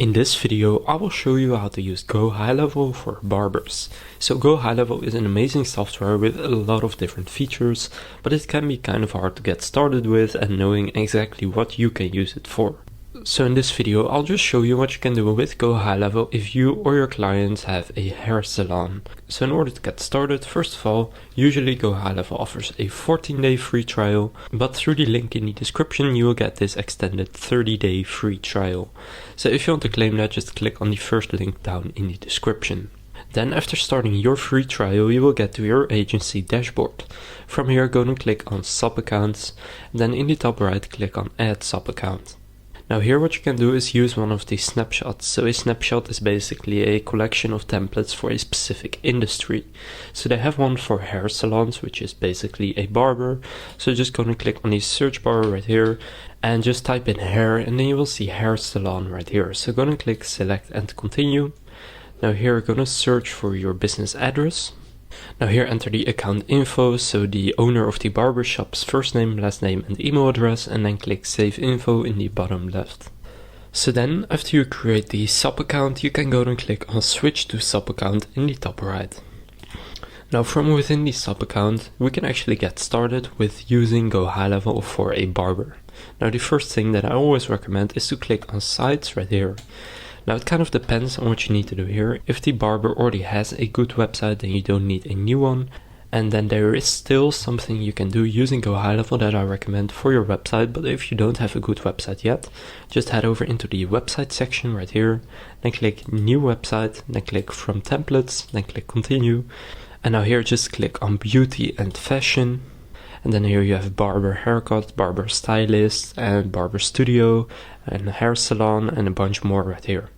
In this video, I will show you how to use GoHighLevel for Barbers. So GoHighLevel is an amazing software with a lot of different features, but it can be kind of hard to get started with and knowing exactly what you can use it for. So in this video, I'll just show you what you can do with GoHighLevel if you or your clients have a hair salon. So in order to get started, first of all, usually GoHighLevel offers a 14-day free trial, but through the link in the description you will get this extended 30-day free trial. So if you want to claim that, just click on the first link down in the description. Then after starting your free trial, you will get to your agency dashboard. From here, go and click on sub-accounts, then in the top right, click on add sub-account. Now here what you can do is use one of these snapshots. So a snapshot is basically a collection of templates for a specific industry. So they have one for hair salons, which is basically a barber. So just go and click on the search bar right here and just type in hair, and then you will see hair salon right here. So go and click select and continue. Now here go and search for your business address. Now here enter the account info, so the owner of the barbershop's first name, last name and email address, and then click save info in the bottom left. So then after you create the sub account, you can go and click on switch to sub account in the top right. Now from within the sub account, we can actually get started with using GoHighLevel for a barber. Now the first thing that I always recommend is to click on sites right here. Now it kind of depends on what you need to do here. If the barber already has a good website, then you don't need a new one. And then there is still something you can do using GoHighLevel that I recommend for your website. But if you don't have a good website yet, just head over into the website section right here. Then click new website, then click from templates, then click continue. And now here just click on beauty and fashion. And then here you have barber haircut, barber stylist, and barber studio, and a hair salon, and a bunch more right here.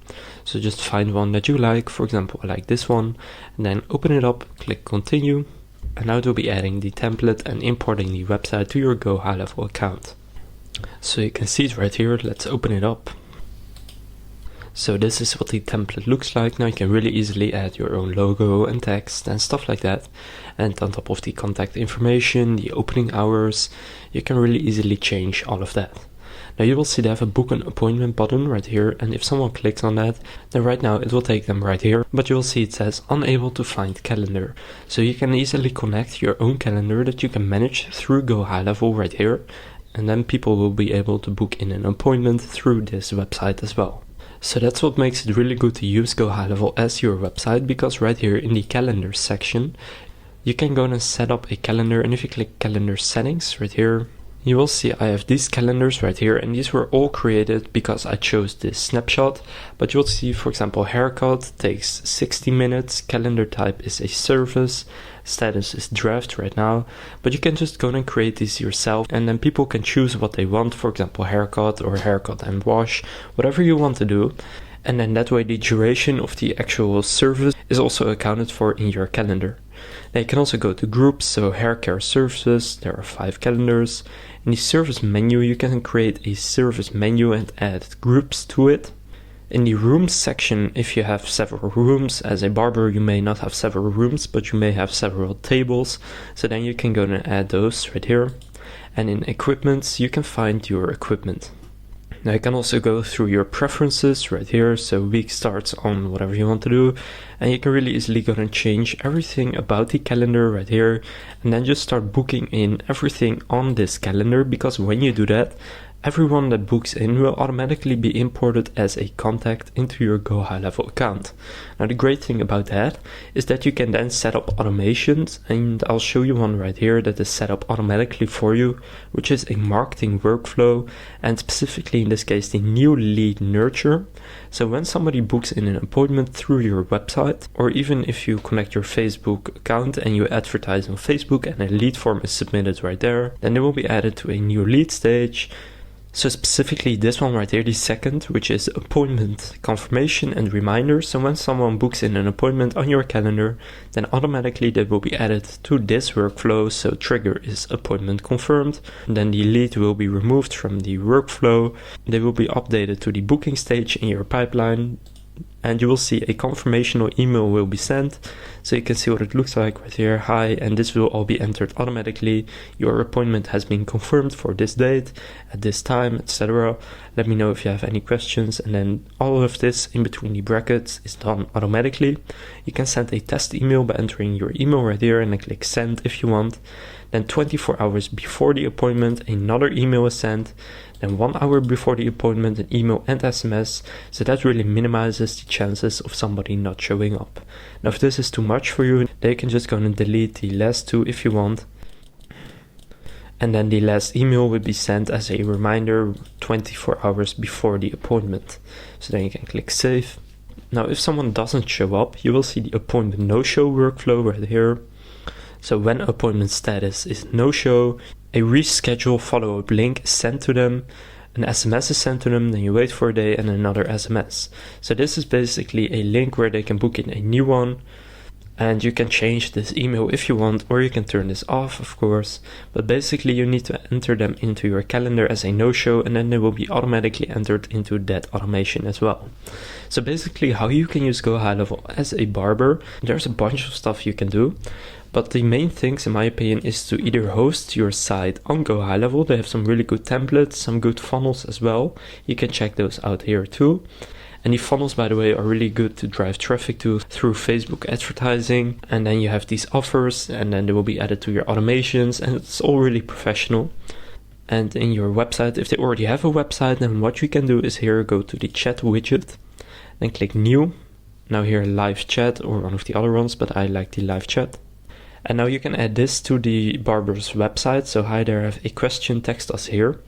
So just find one that you like. For example, I like this one, and then open it up, click continue, and now it will be adding the template and importing the website to your GoHighLevel account. So you can see it right here. Let's open it up. So this is what the template looks like. Now you can really easily add your own logo and text and stuff like that. And on top of the contact information, the opening hours, you can really easily change all of that. Now you will see they have a book an appointment button right here, and if someone clicks on that, then right now it will take them right here, but you will see it says unable to find calendar. So you can easily connect your own calendar that you can manage through GoHighLevel right here, and then people will be able to book in an appointment through this website as well. So that's what makes it really good to use GoHighLevel as your website, because right here in the calendar section, you can go and set up a calendar, and if you click calendar settings right here, you will see I have these calendars right here, and these were all created because I chose this snapshot. But you'll see, for example, haircut takes 60 minutes, calendar type is a service, status is draft right now, but you can just go and create these yourself, and then people can choose what they want, for example haircut or haircut and wash, whatever you want to do. And then that way the duration of the actual service is also accounted for in your calendar. Now you can also go to groups, so hair care services, there are 5 calendars. In the service menu you can create a service menu and add groups to it. In the rooms section, if you have several rooms, as a barber you may not have several rooms, but you may have several tables, so then you can go and add those right here. And in equipment you can find your equipment. Now you can also go through your preferences right here, so week starts on whatever you want to do, and you can really easily go and change everything about the calendar right here, and then just start booking in everything on this calendar, because when you do that, everyone that books in will automatically be imported as a contact into your GoHighLevel account. Now the great thing about that is that you can then set up automations, and I'll show you one right here that is set up automatically for you, which is a marketing workflow, and specifically in this case the new lead nurture. So when somebody books in an appointment through your website, or even if you connect your Facebook account and you advertise on Facebook and a lead form is submitted right there, then they will be added to a new lead stage. So specifically this one right here, the second, which is appointment confirmation and reminder. So when someone books in an appointment on your calendar, then automatically they will be added to this workflow. So trigger is appointment confirmed. And then the lead will be removed from the workflow. They will be updated to the booking stage in your pipeline. and you will see a confirmational email will be sent. So you can see what it looks like right here. Hi, and this will all be entered automatically. Your appointment has been confirmed for this date at this time, etc. Let me know if you have any questions, and then all of this in between the brackets is done automatically. You can send a test email by entering your email right here and then click send if you want. Then 24 hours before the appointment, another email is sent. Then 1 hour before the appointment, an email and SMS. So that really minimizes the chances of somebody not showing up. Now, if this is too much for you, then you can just go and delete the last two if you want. And then the last email will be sent as a reminder 24 hours before the appointment. So then you can click save. Now, if someone doesn't show up, you will see the appointment no-show workflow right here. So when appointment status is no-show, a reschedule follow-up link is sent to them, an SMS is sent to them, then you wait for a day and another SMS. So this is basically a link where they can book in a new one, and you can change this email if you want, or you can turn this off, of course. But basically you need to enter them into your calendar as a no-show, and then they will be automatically entered into that automation as well. So basically how you can use GoHighLevel as a barber, there's a bunch of stuff you can do. But the main things, in my opinion, is to either host your site on GoHighLevel. They have some really good templates, some good funnels as well. You can check those out here too. And the funnels, by the way, are really good to drive traffic to through Facebook advertising. And then you have these offers, and then they will be added to your automations, and it's all really professional. And in your website, if they already have a website, then what you can do is here go to the chat widget, then click new. Now here live chat or one of the other ones, but I like the live chat. And now you can add this to the barber's website. So hi there, I have a question, text us here.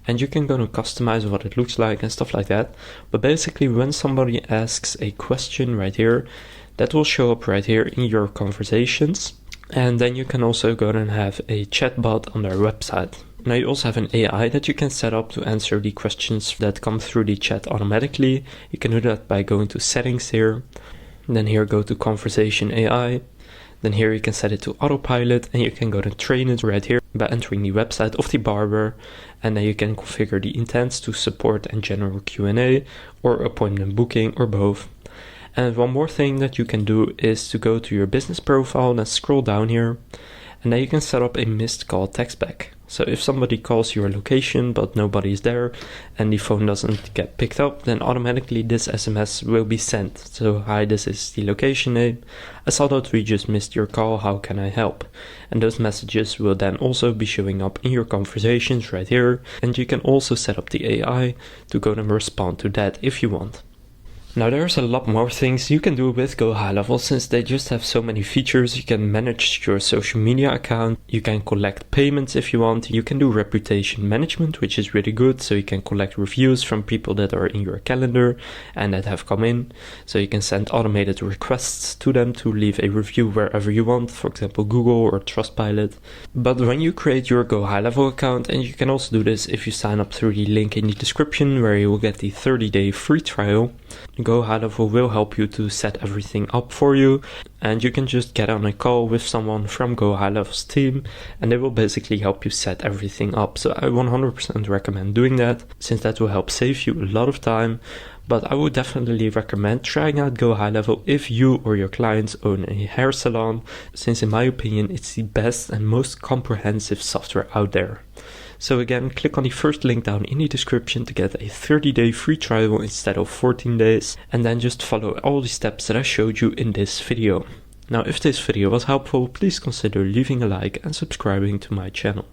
And you can go and customize what it looks like and stuff like that. But basically when somebody asks a question right here, that will show up right here in your conversations. And then you can also go and have a chatbot on their website. Now you also have an AI that you can set up to answer the questions that come through the chat automatically. You can do that by going to settings here. And then here go to conversation AI. Then here you can set it to autopilot, and you can go to train it right here by entering the website of the barber, and then you can configure the intents to support and general Q&A or appointment booking or both. And one more thing that you can do is to go to your business profile and then scroll down here, and then you can set up a missed call text back. So if somebody calls your location but nobody is there and the phone doesn't get picked up, then automatically this SMS will be sent. So hi, this is the location name. I saw that we just missed your call, how can I help? And those messages will then also be showing up in your conversations right here. And you can also set up the AI to go and respond to that if you want. Now there's a lot more things you can do with GoHighLevel since they just have so many features. You can manage your social media account, you can collect payments if you want, you can do reputation management, which is really good, so you can collect reviews from people that are in your calendar and that have come in. So you can send automated requests to them to leave a review wherever you want, for example Google or Trustpilot. But when you create your GoHighLevel account, and you can also do this if you sign up through the link in the description where you will get the 30-day free trial, GoHighLevel will help you to set everything up for you, and you can just get on a call with someone from GoHighLevel's team and they will basically help you set everything up. So I 100% recommend doing that, since that will help save you a lot of time. But I would definitely recommend trying out GoHighLevel if you or your clients own a hair salon, since in my opinion it's the best and most comprehensive software out there. So again, click on the first link down in the description to get a 30-day free trial instead of 14 days, and then just follow all the steps that I showed you in this video. Now if this video was helpful, please consider leaving a like and subscribing to my channel.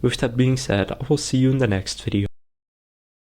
With that being said, I will see you in the next video.